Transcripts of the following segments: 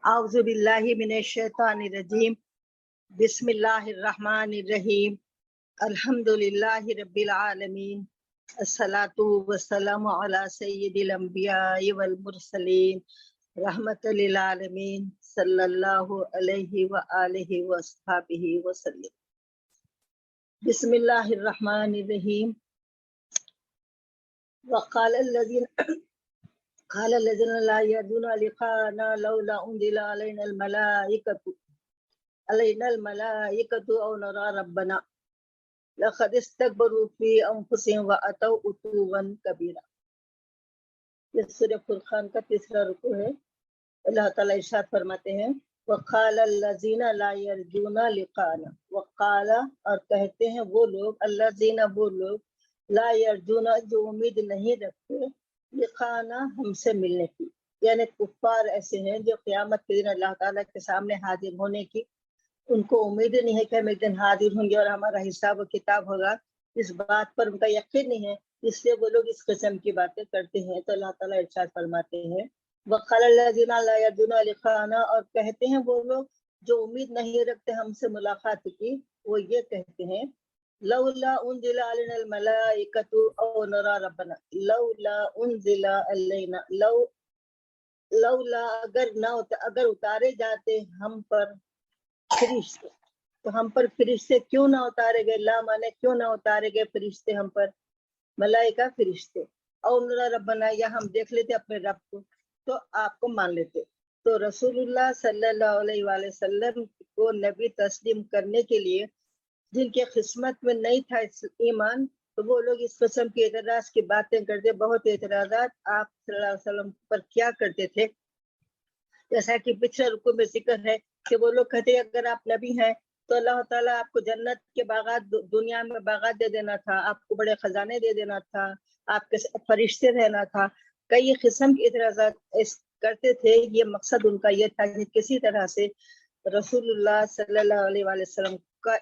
اعوذ باللہ من الشیطان الرجیم بسم اللہ الرحمن الرحیم الحمد للہ رب العالمین الصلاۃ والسلام علی سید الانبیاء والمرسلین رحمت للعالمین صلی اللہ علیہ وآلہ وصحبہ وسلم۔ بسم اللہ الرحمن الرحیم۔ وقال الذين لا يرجون لقاءنا لولا أنزل علينا الملائكة أو نرى ربنا لقد استكبروا في أنفسهم وأتوا عتوا كبيرا۔ یہ سورہ فرقان کا تیسرا رکوع ہے۔ اللہ تعالیٰ ارشاد فرماتے ہیں وقال الذين لا يرجون لقاءنا، وقال اور کہتے ہیں وہ لوگ، الذين وہ لوگ، لا يرجون جو امید نہیں رکھتے، لقاءنا ہم سے ملنے کی، یعنی کفار ایسے ہیں جو قیامت کے دن اللہ تعالیٰ کے سامنے حاضر ہونے کی ان کو امید نہیں ہے کہ ہم ایک دن حاضر ہوں گے اور ہمارا حساب و کتاب ہوگا، اس بات پر ان کا یقین نہیں ہے، اس لیے وہ لوگ اس قسم کی باتیں کرتے ہیں۔ تو اللہ تعالیٰ ارشاد فرماتے ہیں وقال الذين لا يرجون لقاءنا، اور کہتے ہیں وہ لوگ جو امید نہیں رکھتے ہم سے ملاقات کی، وہ یہ کہتے ہیں لولا انزل علينا الملائكة او نرى ربنا، لولا انزل علينا، لولا اگر اتارے جاتے ہم پر فرشتے، تو ہم پر فرشتے کیوں نہ اتارے گئے، لا مانے کیوں نہ اتارے گئے فرشتے ہم پر، ملائکہ فرشتے، او نرى ربنا یا ہم دیکھ لیتے اپنے رب کو تو آپ کو مان لیتے۔ تو رسول اللہ صلی اللہ علیہ وآلہ وسلم کو نبی تسلیم کرنے کے لیے جن کے قسمت میں نہیں تھا ایمان، تو وہ لوگ اس قسم کے اعتراض کی باتیں کرتے، بہت اعتراضات آپ صلی اللہ علیہ وسلم پر کیا کرتے تھے، جیسا کہ پچھلے رکوع میں ذکر ہے کہ وہ لوگ کہتے ہیں اگر آپ نبی ہیں تو اللہ تعالیٰ آپ کو جنت کے باغات، دنیا میں باغات دے دینا تھا، آپ کو بڑے خزانے دے دینا تھا، آپ کے ساتھ فرشتے رہنا تھا، کئی قسم کے اعتراضات کرتے تھے۔ یہ مقصد ان کا یہ تھا کہ کسی طرح سے رسول اللہ صلی اللہ علیہ وآلہ وسلم کا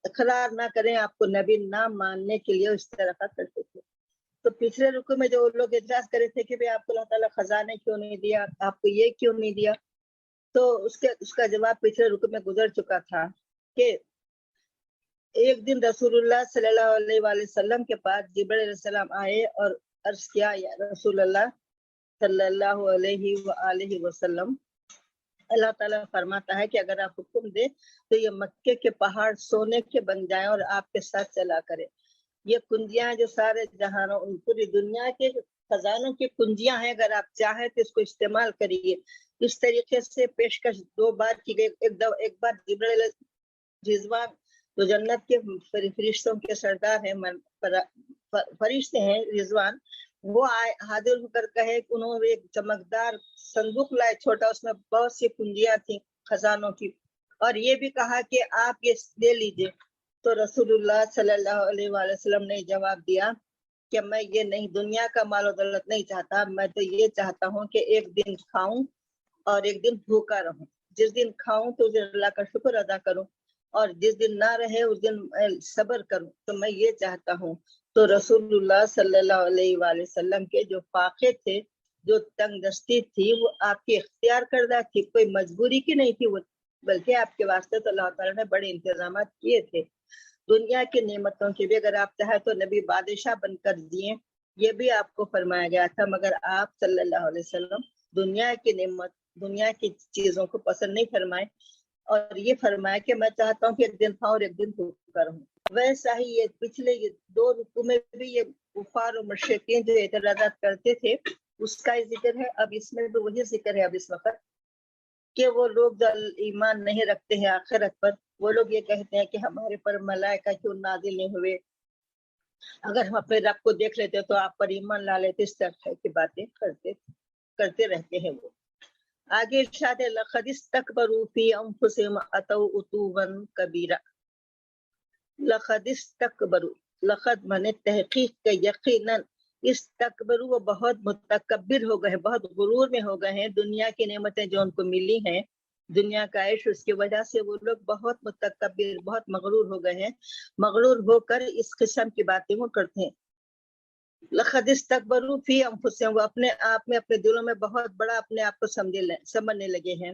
اقرار نہ کریں، آپ کو نبی نہ ماننے کے لیے اس طرح کا کرتے تھے۔ تو پچھلے رکوع میں جو لوگ اعتراض کرے تھے کہ بھئی آپ کو اللہ تعالیٰ خزانے کیوں نہیں دیا، آپ کو یہ کیوں نہیں دیا، تو اس کا جواب پچھلے رکوع میں گزر چکا تھا کہ ایک دن رسول اللہ صلی اللہ علیہ وآلہ وسلم کے پاس جبرائیل علیہ السلام آئے اور عرض کیا یا رسول اللہ صلی اللہ علیہ وآلہ وسلم، اللہ تعالیٰ فرماتا ہے کہ اگر آپ حکم دے تو یہ مکے کے پہاڑ سونے کے بن جائیں اور آپ کے ساتھ چلا کرے۔ یہ کنجیاں جو سارے جہانوں، پوری دنیا کے خزانوں کی کنجیاں ہیں، اگر آپ چاہیں تو اس کو استعمال کریے۔ اس طریقے سے پیشکش دو بار کی گئی، ایک بار جبرائیل رضوان جو جنت کے فرشتوں کے سردار ہیں، فرشتے ہیں رضوان، وہ حاضر ہو کر کہے کہ انہوں نے ایک چمکدار صندوق لائے چھوٹا، اس میں بہت سی کنجیاں تھیں خزانوں کی، اور یہ بھی کہا کہ آپ یہ لے لیجئے۔ تو رسول اللہ صلی اللہ علیہ وآلہ وسلم نے جواب دیا کہ میں یہ نہیں، دنیا کا مال و دولت نہیں چاہتا، میں تو یہ چاہتا ہوں کہ ایک دن کھاؤں اور ایک دن بھوکا رہوں، جس دن کھاؤں تو اس دن اللہ کا شکر ادا کروں، اور جس دن نہ رہے اس دن صبر کروں، تو میں یہ چاہتا ہوں۔ تو رسول اللہ صلی اللہ علیہ وآلہ وسلم کے جو فاقے تھے، جو تنگ دستی تھی، وہ آپ کی اختیار کردہ تھی، کوئی مجبوری کی نہیں تھی، وہ بلکہ آپ کے واسطے تو اللہ تعالیٰ نے بڑے انتظامات کیے تھے۔ دنیا کی نعمتوں کی بھی اگر آپ چاہیں تو نبی بادشاہ بن کر دیے، یہ بھی آپ کو فرمایا گیا تھا، مگر آپ صلی اللہ علیہ وسلم دنیا کی نعمت، دنیا کی چیزوں کو پسند نہیں فرمائے، اور یہ فرمایا کہ میں چاہتا ہوں کہ ایک دن کھاؤں اور ایک دن بھوکا رہوں۔ ویسا ہی یہ پچھلے دو رکوع میں بھی یہ کفار و مشرکین جو اعتراضات کرتے تھے اس کا ہی ذکر ہے، اب اس میں بھی وہی ذکر ہے اب اس وقت، کہ وہ لوگ جو ایمان نہیں رکھتے ہیں آخرت پر، وہ لوگ یہ کہتے ہیں کہ ہمارے پر ملائکہ کیوں نازل نہیں ہوئے، اگر ہم اپنے رب کو دیکھ لیتے تو آپ پر ایمان لا لیتے، اس طرح کی باتیں کرتے رہتے ہیں وہ۔ آگے ارشاد ہے لقد استکبروا فی انفسہم اتوا عتوا کبیرا۔ لقد استکبروا، لقد مانے تحقیق کا، یقیناً، استکبروا وہ بہت متکبر ہو گئے ہیں، بہت غرور میں ہو گئے ہیں، دنیا کی نعمتیں جو ان کو ملی ہیں، دنیا کا عیش، اس کی وجہ سے وہ لوگ بہت متکبر، بہت مغرور ہو گئے ہیں، مغرور ہو کر اس قسم کی باتیں وہ کرتے ہیں۔ لقد استکبروا فی انفسہم، وہ اپنے آپ میں، اپنے دلوں میں بہت بڑا اپنے آپ کو سمجھنے لگے ہیں۔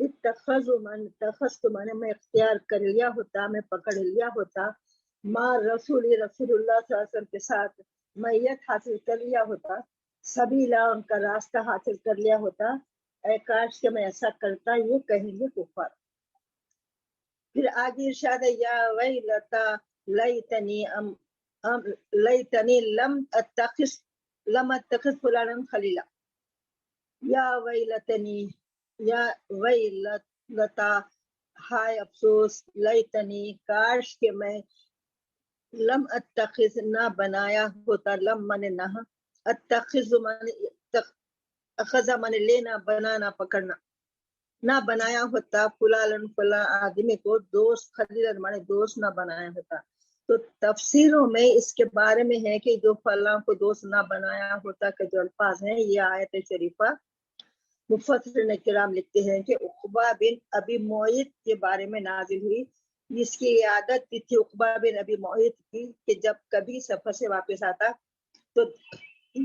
اتخذت میں میں اختیار کر لیا ہوتا، میں پکڑ لیا ہوتا، ماں رسول اللہ صلی اللہ علیہ وسلم کے ساتھ میت حاصل کر لیا ہوتا، سبیلا ان کا راستہ حاصل کر لیا ہوتا، اے کاش کہ میں ایسا کرتا، یہ کہیں گے کفار۔ پھر آگے ارشاد ہے یا ویلتا لیتنی لم اتخذ فلانا خلیلا، یا ویلتنی، یا ویلتا، ہائے افسوس، لیتنی، کاش کہ میں لم اتخذ، نہ بنایا ہوتا، لم من نہ، اتخذ من اخذ من لینا، بنانا پکڑنا، نہ بنایا ہوتا فلان فلاں آدمی کو دوست، خلیل مانے دوست نہ بنایا ہوتا۔ تو تفسیروں میں اس کے بارے میں ہے کہ جو فلاں کو دوست نہ بنایا ہوتا کے جو الفاظ ہیں، یہ آیت شریفہ مفسرین کرام لکھتے ہیں کہ عقبہ بن ابی معیط کے بارے میں نازل ہوئی۔ جس کی عادت تھی عقبہ بن ابی معیط کی کہ جب کبھی سفر سے واپس آتا تو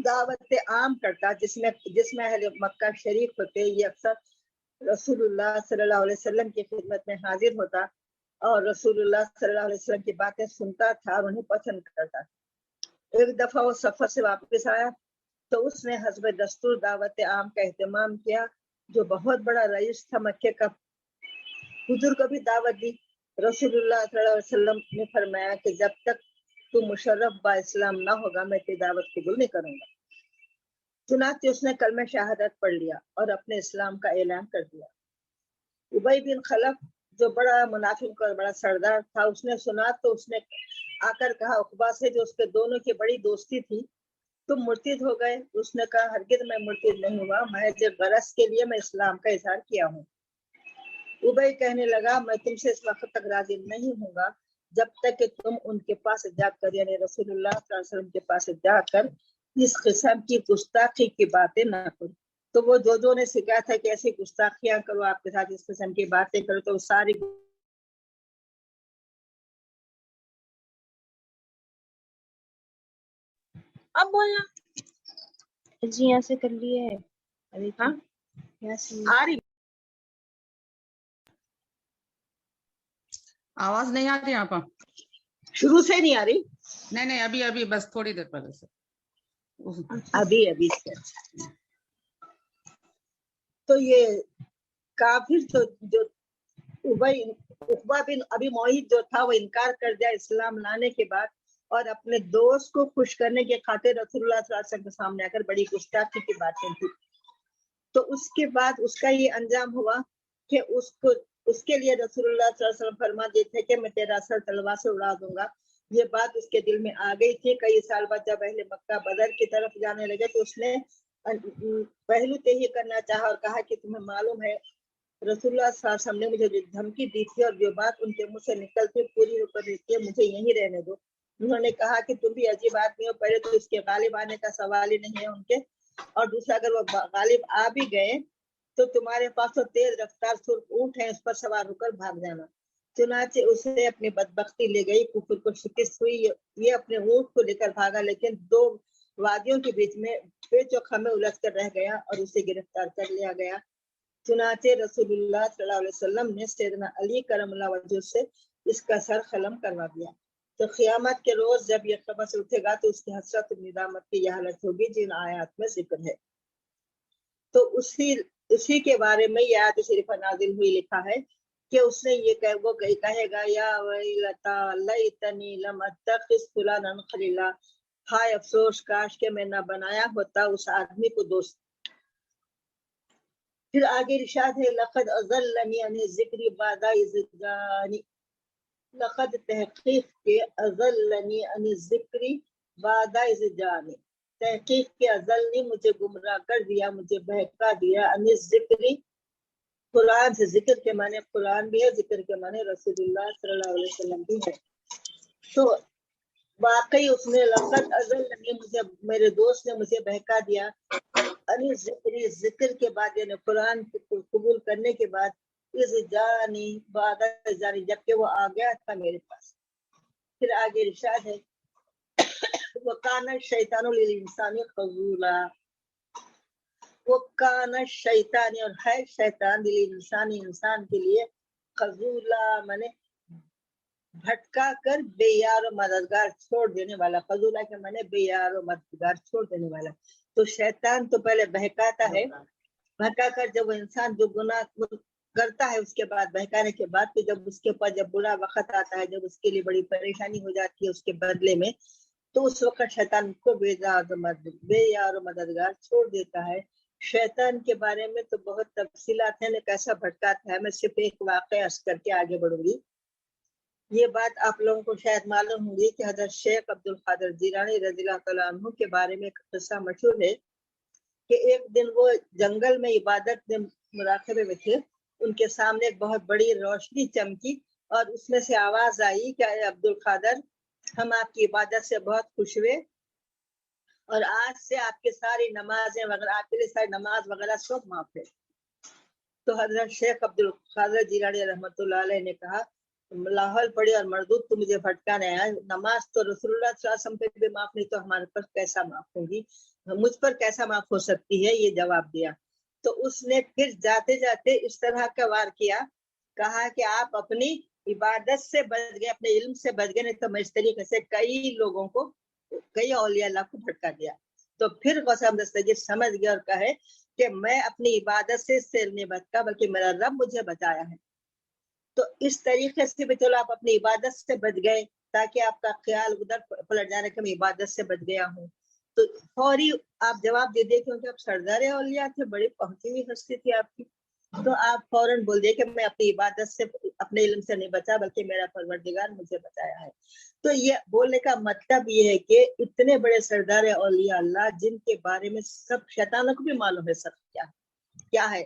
دعوت عام کرتا، جس میں اہل مکہ شریک ہوتے، یہ اکثر رسول اللہ صلی اللہ علیہ وسلم کی خدمت میں حاضر ہوتا اور رسول اللہ صلی اللہ علیہ وسلم کی باتیں سنتا تھا اور انہیں پسند کرتا۔ ایک دفعہ وہ سفر سے واپس آیا تو اس نے حسب دستور دعوت عام کا اہتمام کیا۔ جو بہت بڑا رئیس تھا مکے کا، حضور کو بھی دعوت دی۔ رسول اللہ صلی اللہ علیہ وسلم نے فرمایا کہ جب تک تو مشرف با اسلام نہ ہوگا میں تیری دعوت قبول نہیں کروں گا۔ چنانچہ اس نے کلمہ شہادت پڑھ لیا اور اپنے اسلام کا اعلان کر دیا۔ ابی بن خلف جو بڑا منافق اور بڑا سردار تھا، اس نے سنا تو اس نے آ کر کہا عقبہ سے، جو اس کے دونوں کی بڑی دوستی تھی، تم مرتد ہو گئے؟ اس نے کہا ہرگز میں مرتد نہیں ہوا، محض غرض کے لیے میں اسلام کا اظہار کیا ہوں۔ ابی کہنے لگا میں تم سے اس وقت تک راضی نہیں ہوں گا جب تک کہ تم ان کے پاس جا کر، یعنی رسول اللہ صلی اللہ علیہ وسلم کے پاس جا کر اس قسم کی گستاخی کی باتیں نہ کرو۔ تو وہ جو نے سکھایا تھا کہ ایسی گستاخیاں کرو، آپ کے ساتھ اس قسم کی باتیں کرو، تو ساری اب بولنا جی یہاں سے کر لیے ہے۔ ہاں یہاں سے آ رہی آواز نہیں آتی یہاں پر؟ شروع سے نہیں آ رہی؟ نہیں ابھی بس تھوڑی دیر پہلے سے ابھی سے۔ تو یہ کافر جو عقبہ بن ابی معیط جو تھا، وہ انکار کر دیا اسلام لانے کے بعد، اور اپنے دوست کو خوش کرنے کے خاطر رسول اللہ صلی اللہ علیہ وسلم کے سامنے آ کر بڑی گستاخی کی باتیں کی۔ تو اس کے بعد اس کا یہ انجام ہوا کہ اس کے لیے رسول اللہ صلی اللہ علیہ وسلم فرما دیے تھے کہ میں تیرا سر تلوار سے اڑا دوں گا۔ یہ بات اس کے دل میں آ گئی تھی۔ کئی سال بعد جب اہل مکہ بدر کی طرف جانے لگے تو اس نے پہلو تہی کرنا چاہا اور کہا کہ تمہیں معلوم ہے رسول اللہ صلی اللہ علیہ وسلم نے مجھے جو دھمکی دی تھی اور جو بات ان کے منہ سے نکلتی پوری ہو کر دیتی ہے، مجھے یہیں رہنے دو۔ انہوں نے کہا کہ تم بھی عجیب آدمی ہو، پہلے تو اس کے غالب آنے کا سوال ہی نہیں ہے ان کے، اور دوسرا اگر وہ غالب آ بھی گئے تو تمہارے پاس تو تیز رفتار سرخ اونٹ ہے، اس پر سوار ہو کر بھاگ جانا۔ چنانچہ اسے اپنی بدبختی لے گئی، کفر کو شکست ہوئی، یہ اپنے اونٹ کو لے کر بھاگا، لیکن دو وادیوں کے بیچ میں پیچ و خم میں الجھ کر رہ گیا اور اسے گرفتار کر لیا گیا۔ چنانچہ رسول اللہ صلی اللہ علیہ وسلم نے سیدنا علی کرم اللہ وجہ سے اس کا سر قلم کروا دیا۔ تو قیامت کے روز جب یہ قبر سے اٹھے گا تو اس کی حسرت و ندامت کی یہ حالت ہوگی جن آیات میں ذکر ہے۔ تو اسی کے بارے میں یہ آیت شریفہ نازل ہوئی، لکھا ہے کہ اس نے یہ وہ کہے گا یا ویلتا لیتنی لم اتخذ فلانا خلیلا، ہائے افسوس، کاش کہ میں نہ بنایا ہوتا اس آدمی کو دوست۔ پھر آگے ارشاد ہے لقد اضلنی عن الذکر بعد اذ جاءنی، لقد تحقیق کے اضلنی عن الذکر بعد اذ جاءنی، تحقیق کے اضلنی مجھے گمراہ کر دیا، مجھے بہکا دیا، عن الذکر قرآن سے، ذکر کے معنی قرآن بھی ہے، ذکر کے معنی رسول اللہ صلی اللہ علیہ وسلم بھی ہے۔ تو واقعی اس نے لقد اضلنی، مجھے میرے دوست نے مجھے بہکا دیا، انی ذکر کے بعد یعنی قرآن قبول کرنے کے بعد، اذ جانی بعد جانی جبکہ وہ آ گیا تھا میرے پاس۔ پھر آگے ارشاد ہے وَقَانَ الشَّيْطَانُ لِلْإِنسَانِ خَذُولًا، وہ کانا شیطانی اور ہے شیطان دل انسانی انسان کے لیے خذولا منے بھٹکا کر بے یار و مددگار چھوڑ دینے والا. خذولا کے معنی بے یار و مددگار چھوڑ دینے والا. تو شیطان تو پہلے بہکاتا ہے, بہکا کر جب وہ انسان جو گناہ کرتا ہے اس کے بعد بہکانے کے بعد تو جب اس کے اوپر جب برا وقت آتا ہے, جب اس کے لیے بڑی پریشانی ہو جاتی ہے اس کے بدلے میں, تو اس وقت شیطان کو بے یار و مددگار چھوڑ دیتا ہے. شیطان کے بارے میں تو بہت تفصیلات ہیں, کیسا بھٹکاتا ہے. میں صرف ایک واقعہ عرض کر کے آگے بڑھوں گی. یہ بات آپ لوگوں کو شاید معلوم ہوگی کہ حضرت شیخ عبد القادر جیلانی رضی اللہ تعالیٰ عنہ کے بارے میں ایک قصہ مشہور ہے کہ ایک دن وہ جنگل میں عبادت میں مراقبے میں تھے. ان کے سامنے ایک بہت بڑی روشنی چمکی اور اس میں سے آواز آئی کہ اے عبد القادر, ہم آپ کی عبادت سے بہت خوش ہوئے اور آج سے آپ کے ساری نمازیں وغیرہ, آپ کے لیے ساری نماز وغیرہ سب معاف ہے. تو حضرت شیخ عبد القادر جیلانی رحمۃ اللہ علیہ نے کہا, لاہور پڑی اور مردود تو مجھے بھٹکانے آیا, نماز تو رسول اللہ صلی اللہ علیہ وسلم پہ بھی معاف نہیں تو ہمارے پر کیسا معاف ہوگی, مجھ پر کیسا معاف ہو سکتی ہے, یہ جواب دیا. تو اس نے پھر جاتے جاتے اس طرح کا وار کیا, کہا کہ آپ اپنی عبادت سے بچ گئے, اپنے علم سے بچ گئے, نہیں تو میں اس طریقے سے کئی لوگوں کو, کئی اولیاء اللہ کو بھٹکا دیا. تو پھر قسم دستگیر سمجھ گیا اور کہے کہ میں اپنی عبادت سے نہیں بچا بلکہ میرا رب مجھے بچایا ہے. تو اس طریقے سے بھی چلو آپ اپنی عبادت سے بچ گئے تاکہ آپ کا خیال ادھر پلٹ جانے کہ میں عبادت سے بچ گیا ہوں, تو فوری آپ جواب دے دیں کیونکہ آپ سردار اولیاء تھے, بڑی پہنچی ہوئی ہستی تھی آپ کی, تو آپ فوراً بول دیں کہ میں اپنی عبادت سے اپنے علم سے نہیں بچا بلکہ میرا پروردگار مجھے بچایا ہے. تو یہ بولنے کا مطلب یہ ہے کہ اتنے بڑے سردار اولیاء اللہ جن کے بارے میں سب شیطانوں کو بھی معلوم ہے سب کیا ہے,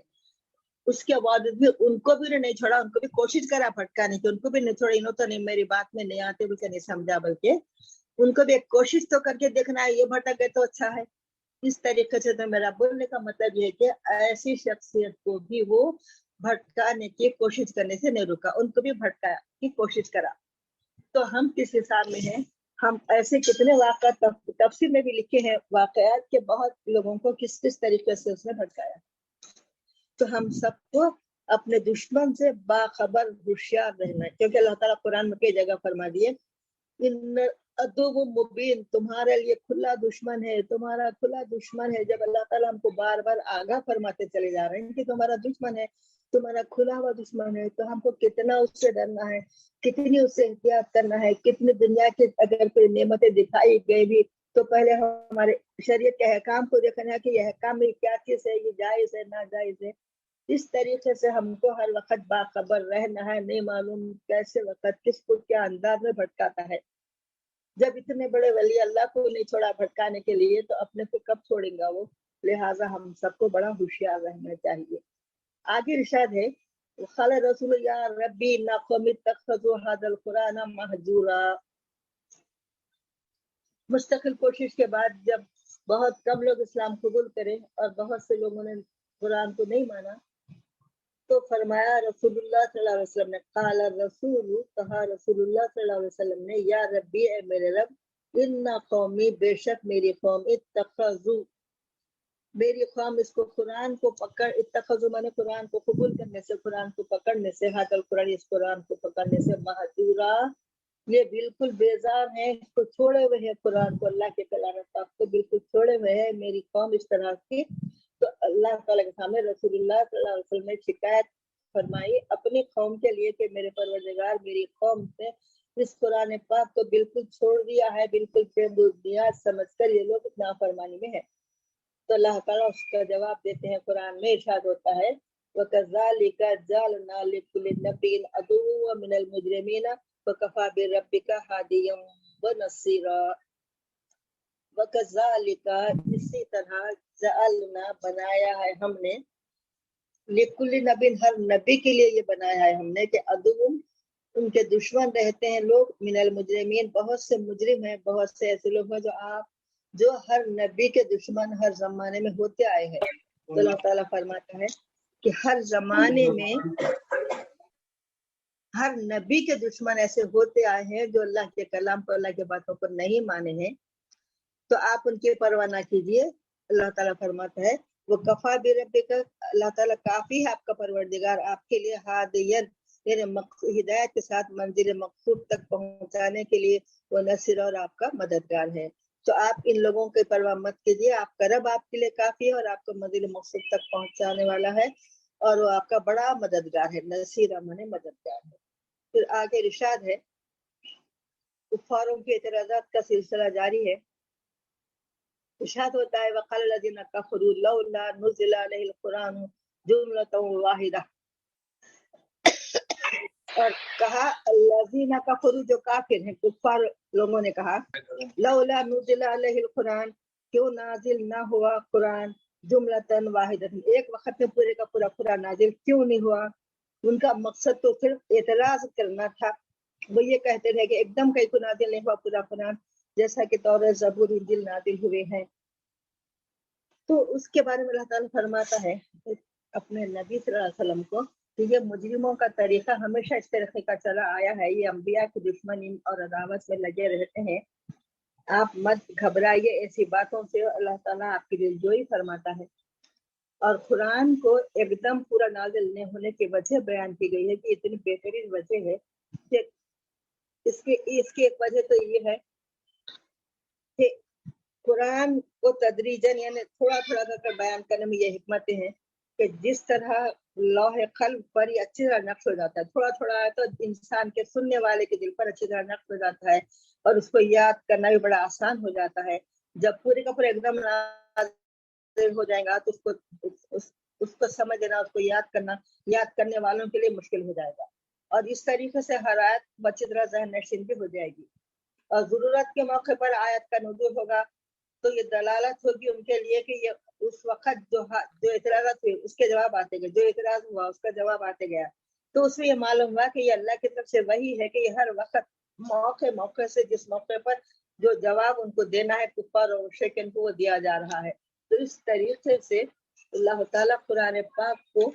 اس کے بعد بھی ان کو بھی نہیں چھوڑا, ان کو بھی کوشش کرا بھٹکانے کی, ان کو بھی نہیں چھوڑا. انہوں تو نہیں میری بات میں نہیں آتے بلکہ نہیں سمجھا, بلکہ ان کو بھی ایک کوشش تو کر کے دیکھنا ہے, یہ بھٹک گئے تو اچھا ہے. اس طریقے سے تو میرا بولنے کا مطلب یہ ہے کہ ایسی شخصیت کو بھی وہ بھٹکانے کی کوشش کرنے سے نہیں رکا, ان کو بھی بھٹکایا کی کوشش کرا. تو ہم کس حساب میں ہیں, ہم ایسے کتنے واقعات تفسیر میں بھی لکھے ہیں واقعات کے بہت لوگوں کو کس کس طریقے سے اس نے بھٹکایا. تو ہم سب کو اپنے دشمن سے باخبر ہوشیار رہنا ہے, کیونکہ اللہ تعالیٰ قرآن میں کئی جگہ فرما دیے ان عدو مبین, تمہارے لیے کھلا دشمن ہے, تمہارا کھلا دشمن ہے. جب اللہ تعالیٰ ہم کو بار بار آگاہ فرماتے چلے جا رہے ہیں کہ تمہارا دشمن ہے, تمہارا کھلا ہوا دشمن ہے, تو ہم کو کتنا اس سے ڈرنا ہے, کتنی اس سے احتیاط کرنا ہے. کتنی دنیا کی اگر کوئی نعمتیں دکھائی گئی بھی تو پہلے ہمارے شریعت کے احکام کو دیکھنا ہے کہ یہ احکام میں کیا چیز ہے, یہ جائز ہے ناجائز ہے. اس طریقے سے ہم کو ہر وقت باخبر رہنا ہے, نہیں معلوم کیسے وقت کس کو کیا انداز میں بھٹکاتا ہے. جب اتنے بڑے ولی اللہ کو نہیں چھوڑا بھٹکانے کے لیے تو اپنے کو کب چھوڑیں گا وہ, لہٰذا ہم سب کو بڑا ہوشیار رہنا چاہیے. آگے ارشاد ہے, قال رسول یا ربی ان قوم اتخذوا هذا القرآن مہجورا. مستقل کوشش کے بعد جب بہت کم لوگ اسلام قبول کرے اور بہت سے لوگوں نے قرآن کو نہیں مانا, تو فرمایا رسول اللہ صلی اللہ علیہ وسلم نے, قال الرسول, کہا رسول اللہ صلی اللہ علیہ وسلم نے, یا ربی, اے میرے رب, ان قومی, بے شک میری قوم, اتخذوا, میری قوم اس کو قرآن کو پکڑ, اتخذوا مانے قرآن کو قبول کرنے سے, قرآن کو پکڑنے سے, ہاتھ القرآن, اس قرآن کو پکڑنے سے, مہجورا, یہ بالکل بیزار ہیں, اس کو چھوڑے ہوئے ہیں قرآن کو, اللہ کے کلام پاک کو بالکل چھوڑے ہوئے ہیں میری قوم اس طرح کی. تو اللہ تعالیٰ کے سامنے رسول اللہ صلی اللہ علیہ وسلم نے شکایت فرمائی اپنی قوم کے لیے کہ میرے پروردگار میری قوم سے اس قرآن پاک کو بالکل چھوڑ دیا ہے, بالکل بے بنیاد سمجھ کر یہ لوگ نافرمانی میں ہیں. تو اللہ تعالیٰ اس کا جواب دیتے ہیں, قرآن میں ارشاد ہوتا ہے, وَكَذَلِكَ جَعَلْنَا لِكُلِّ نَبِيٍّ عَدُوًّا مِنَ الْمُجْرِمِينَ وَكَفَىٰ بِرَبِّكَ هَادِيًّا وَنَصِيرًا. وَكَذَلِكَ, اسی طرح, جعلنا, بنایا ہے ہم نے, لِكُلِّ نَبِيٍّ, ہر نبی کے لیے یہ بنایا ہے ہم نے کہ عدو, ان کے دشمن رہتے ہیں لوگ, من المجرمین, بہت سے مجرم ہیں, بہت سے ایسے لوگ ہیں جو ہر نبی کے دشمن ہر زمانے میں ہوتے آئے ہیں. تو اللہ تعالیٰ فرماتا ہے کہ ہر زمانے میں ہر نبی کے دشمن ایسے ہوتے آئے ہیں جو اللہ کے کلام پر, اللہ کے باتوں پر نہیں مانے ہیں. تو آپ ان کی پرواہ نہ کیجیے. اللہ تعالیٰ فرماتا ہے وہ کفا بربک، اللہ تعالیٰ کافی ہے آپ کا پروردگار آپ کے لیے ہادین، یعنی ہدایت کے ساتھ منزل مقصود تک پہنچانے کے لیے، وہ نصیر اور آپ کا مددگار ہے۔ تو آپ ان لوگوں کی پرواہ مت کیجیے، آپ کا رب آپ کے لیے کافی ہے اور آپ کو منزل مقصود تک پہنچانے والا ہے، اور وہ آپ کا بڑا مددگار ہے۔ نصیر مانے مددگار ہے۔ پھر آگے ارشاد ہے، کفاروں کے اعتراضات کا سلسلہ جاری ہے۔ ارشاد ہوتا ہے، وقال الذین کفروا لولا نزل علیہ القرآن جملۃ واحدہ، اور کہا الذین کفروا، جو کافر ہیں، کفار لوگوں نے کہا، لولا نزل علیہ القرآن، کیوں نازل نہ ہوا قرآن، جملتاً واحدۃ، ایک وقت میں پورے کا پورا قرآن نازل کیوں نہیں ہوا۔ ان کا مقصد تو صرف اعتراض کرنا تھا، وہ یہ کہتے تھے کہ ایک دم کہیں کو نازل نہیں ہوا پورا قرآن، جیسا کہ تورات زبور انجیل نازل ہوئے ہیں۔ تو اس کے بارے میں اللہ تعالیٰ فرماتا ہے اپنے نبی صلی اللہ علیہ وسلم کو کہ یہ مجرموں کا طریقہ ہمیشہ اس طریقے کا چلا آیا ہے، یہ انبیاء کی دشمنی اور عداوت میں لگے رہتے ہیں، آپ مت گھبرائیے ایسی باتوں سے، اللہ تعالیٰ آپ کی دلجوئی فرماتا ہے۔ اور قرآن کو ایک دم پورا نازل نہیں ہونے کی وجہ بیان کی گئی ہے کہ اتنی بہترین وجہ ہے کہ اس کی ایک وجہ تو یہ ہے کہ قرآن کو تدریجاً یعنی تھوڑا تھوڑا کر بیان کرنے میں یہ حکمتیں ہیں کہ جس طرح لوح قلب پر یہ اچھی طرح نقش ہو جاتا ہے، تھوڑا تھوڑا ہے تو انسان کے سننے والے کے دل پر اچھی طرح نقش ہو جاتا ہے اور اس کو یاد کرنا بھی بڑا آسان ہو جاتا ہے۔ جب پورے کا پورا ایک دم نازل ہو جائے گا تو اس کو سمجھنا، اس کو یاد کرنے والوں کے لیے مشکل ہو جائے گا، اور اس طریقے سے ہر آیت اچھی طرح ذہن نشین بھی ہو جائے گی، اور ضرورت کے موقع پر آیت کا نزول ہوگا تو یہ دلالت ہوگی ان کے لیے کہ یہ اس وقت جو اعتراضات ہوئے اس کے جواب آتے گئے، جو اعتراض ہوا اس کا جواب آتے گیا، تو اس میں یہ معلوم ہوا کہ یہ اللہ کی طرف سے وہی ہے کہ یہ ہر وقت موقع سے جس موقع پر جو جواب ان کو دینا ہے کفار اور مشرکین کو وہ دیا جا رہا ہے۔ تو اس طریقے سے اللہ تعالیٰ قرآن پاک کو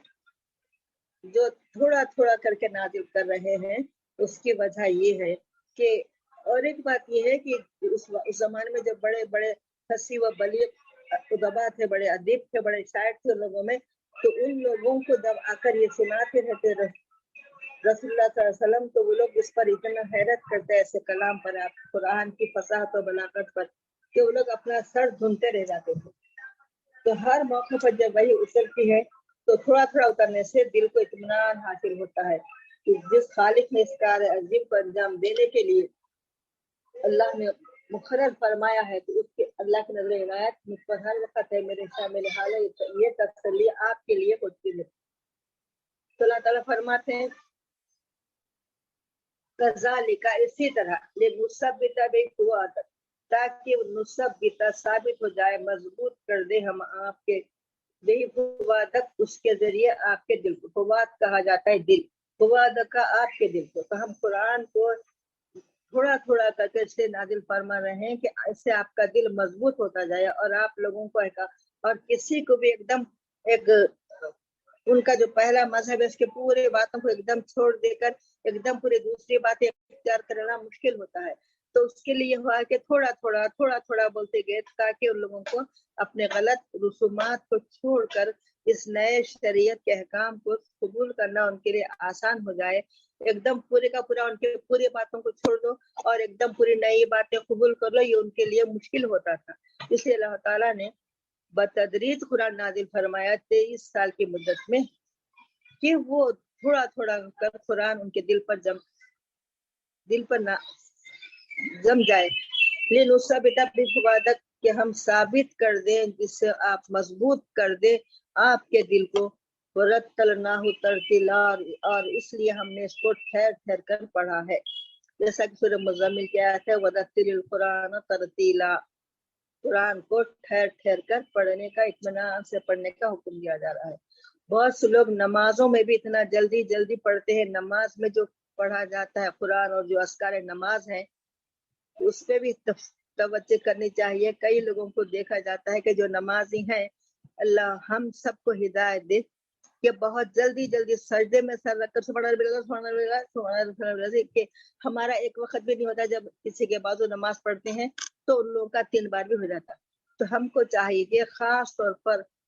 جو تھوڑا تھوڑا کر کے نازل کر رہے ہیں، اس کی وجہ یہ ہے کہ، اور ایک بات یہ ہے کہ اس زمانے میں جو بڑے بڑے حسی و بلیغ ادبا تھے، بڑے ادیب تھے، بڑے شاعر تھے لوگوں میں، تو ان لوگوں کو جب آ کر یہ سناتے رہتے رسول اللہ صلی اللہ علیہ وسلم، تو وہ لوگ اس پر اتنا حیرت کرتے ایسے کلام پر، آپ قرآن کی فصاحت و بلاغت پر، کہ وہ لوگ اپنا سر دھنتے رہ جاتے تھے۔ تو ہر موقع پر جب وہی اترتی ہے تو تھوڑا تھوڑا اترنے سے دل کو اطمینان حاصل ہوتا ہے کہ جس خالق نے اس کار عظیم کو انجام دینے کے لیے اللہ نے مقرر فرمایا ہے، تو اس کے اللہ کی نظر عنایت مجھ پر ہر وقت ہے، میرے شامل حال ہے، یہ تسلی آپ کے لیے ہوتی ہے۔ تو اللہ تعالیٰ فرماتے ہیں کذالک، اسی طرح لنثبت بہ، تاکہ نثبت ثابت ہو جائے، مضبوط کر دے ہم آپ کے فوادک، اس کے ذریعے آپ کے دل کو، فواد کہا جاتا ہے دل، فوادک کا آپ کے دل کو، تو ہم قرآن کو تھوڑا تھوڑا کر کے اس سے نازل فرما رہے ہیں کہ اس سے آپ کا دل مضبوط ہوتا جائے، اور آپ لوگوں کو اور کسی کو بھی ایک دم ان کا جو پہلا مذہب ہے اس کے پورے باتوں کو ایک دم چھوڑ دے کر ایک دم پورے دوسری باتیں اختیار کرنا مشکل ہوتا ہے، تو اس کے لیے ہوا کہ تھوڑا تھوڑا بولتے گئے تاکہ ان لوگوں کو اپنے غلط رسومات کو چھوڑ کر اس نئے شریعت کے احکام کو قبول کرنا ان کے لیے آسان ہو جائے۔ ایک دم پورے کا پورا ان کے پوری باتوں کو چھوڑ دو اور ایک دم پوری نئی باتیں قبول کر لو، یہ ان کے لیے مشکل ہوتا تھا۔ اس لیے اللہ تعالیٰ نے بتدریج قرآن نازل فرمایا 23 سال کی مدت میں، کہ وہ تھوڑا تھوڑا کر قرآن ان کے دل پر جم جائے، لنثبت بہ، کہ ہم ثابت کر دیں، جس سے آپ مضبوط کر دیں آپ کے دل کو، ورتلناہ ترتیلا، اور اس لیے ہم نے اس کو ٹھہر ٹھہر کر پڑھا ہے، جیسا کہ سورہ مزمل کی آیت ہے ورتل القرآن ترتیلا، قرآن کو ٹھہر ٹھہر کر پڑھنے کا، اطمینان سے پڑھنے کا حکم دیا جا رہا ہے۔ بہت سے لوگ نمازوں میں بھی اتنا جلدی جلدی پڑھتے ہیں، نماز میں جو پڑھا جاتا ہے قرآن اور جو اذکار نماز ہے اس پہ بھی توجہ کرنی چاہیے۔ کئی لوگوں کو دیکھا جاتا ہے کہ جو نمازی ہیں، اللہ ہم سب کو ہدایت دے، کہ بہت جلدی جلدی سجدے میں سر رکھ کر کہ ہمارا ایک وقت بھی نہیں ہوتا جب کسی کے بازو نماز پڑھتے ہیں تو ان لوگوں کا 3 بار بھی ہو جاتا۔ تو ہم کو چاہیے کہ خاص طور پر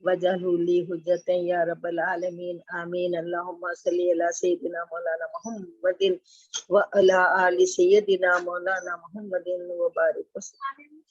وجعله لي حجة يا رب العالمين آمين اللهم صل على سيدنا مولانا محمد وعلى آل سيدنا مولانا محمد وبارك وسلم.